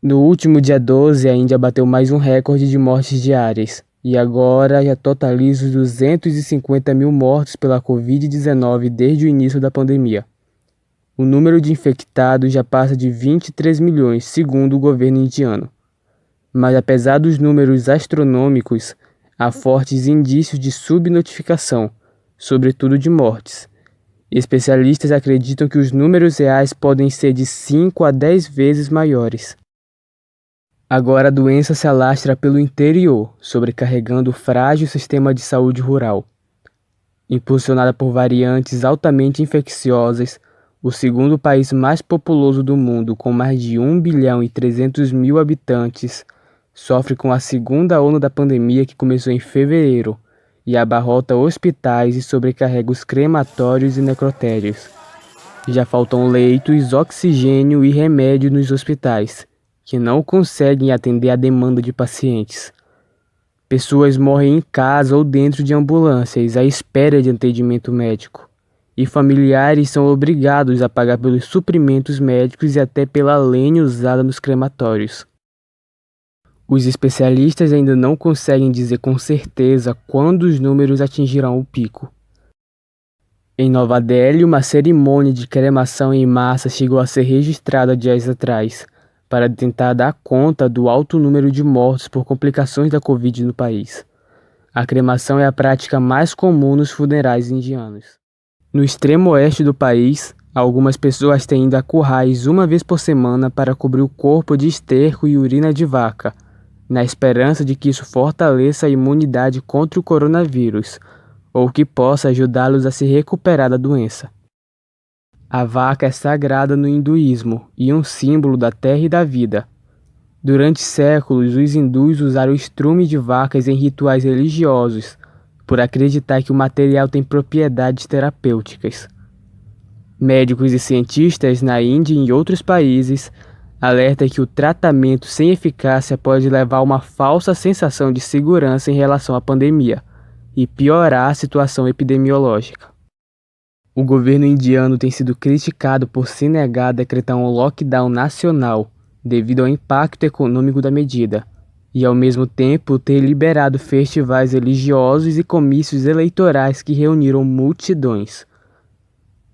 No último dia 12, a Índia bateu mais um recorde de mortes diárias, e agora já totaliza os 250 mil mortos pela Covid-19 desde o início da pandemia. O número de infectados já passa de 23 milhões, segundo o governo indiano. Mas apesar dos números astronômicos, há fortes indícios de subnotificação, sobretudo de mortes. Especialistas acreditam que os números reais podem ser de 5 a 10 vezes maiores. Agora a doença se alastra pelo interior, sobrecarregando o frágil sistema de saúde rural. Impulsionada por variantes altamente infecciosas, o segundo país mais populoso do mundo, com mais de 1 bilhão e 300 mil habitantes, sofre com a segunda onda da pandemia que começou em fevereiro e abarrota hospitais e sobrecarrega os crematórios e necrotérios. Já faltam leitos, oxigênio e remédio nos hospitais, que não conseguem atender a demanda de pacientes. Pessoas morrem em casa ou dentro de ambulâncias à espera de atendimento médico, e familiares são obrigados a pagar pelos suprimentos médicos e até pela lenha usada nos crematórios. Os especialistas ainda não conseguem dizer com certeza quando os números atingirão o pico. Em Nova Delhi, uma cerimônia de cremação em massa chegou a ser registrada dias atrás, para tentar dar conta do alto número de mortos por complicações da Covid no país. A cremação é a prática mais comum nos funerais indianos. No extremo oeste do país, algumas pessoas têm ido a currais uma vez por semana para cobrir o corpo de esterco e urina de vaca, na esperança de que isso fortaleça a imunidade contra o coronavírus, ou que possa ajudá-los a se recuperar da doença. A vaca é sagrada no hinduísmo e um símbolo da terra e da vida. Durante séculos, os hindus usaram o estrume de vacas em rituais religiosos, por acreditar que o material tem propriedades terapêuticas. Médicos e cientistas na Índia e em outros países alertam que o tratamento sem eficácia pode levar a uma falsa sensação de segurança em relação à pandemia e piorar a situação epidemiológica. O governo indiano tem sido criticado por se negar a decretar um lockdown nacional devido ao impacto econômico da medida, e ao mesmo tempo ter liberado festivais religiosos e comícios eleitorais que reuniram multidões.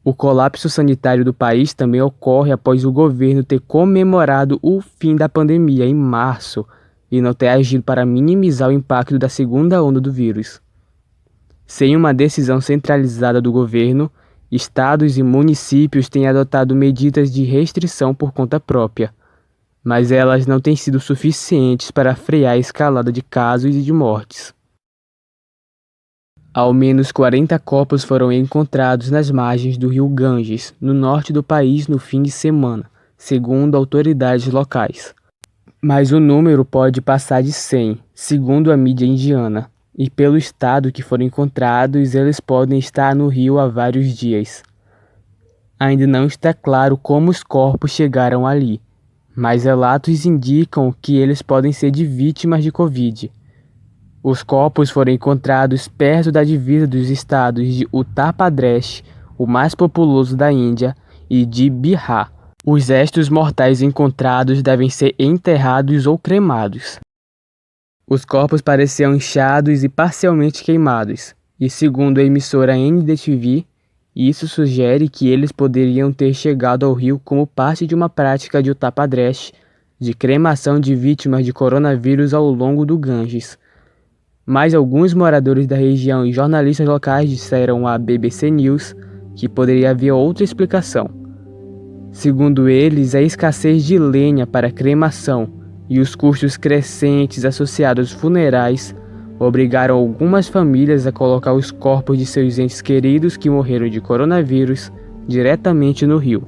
O colapso sanitário do país também ocorre após o governo ter comemorado o fim da pandemia em março e não ter agido para minimizar o impacto da segunda onda do vírus. Sem uma decisão centralizada do governo, estados e municípios têm adotado medidas de restrição por conta própria, mas elas não têm sido suficientes para frear a escalada de casos e de mortes. Ao menos 40 corpos foram encontrados nas margens do rio Ganges, no norte do país, no fim de semana, segundo autoridades locais. Mas o número pode passar de 100, segundo a mídia indiana. E pelo estado que foram encontrados, eles podem estar no rio há vários dias. Ainda não está claro como os corpos chegaram ali, mas relatos indicam que eles podem ser de vítimas de Covid. Os corpos foram encontrados perto da divisa dos estados de Uttar Pradesh, o mais populoso da Índia, e de Bihar. Os restos mortais encontrados devem ser enterrados ou cremados. Os corpos pareciam inchados e parcialmente queimados, e segundo a emissora NDTV, isso sugere que eles poderiam ter chegado ao rio como parte de uma prática de Uttar Pradesh de cremação de vítimas de coronavírus ao longo do Ganges. Mas alguns moradores da região e jornalistas locais disseram à BBC News que poderia haver outra explicação. Segundo eles, a escassez de lenha para cremação e os custos crescentes associados aos funerais obrigaram algumas famílias a colocar os corpos de seus entes queridos que morreram de coronavírus diretamente no rio.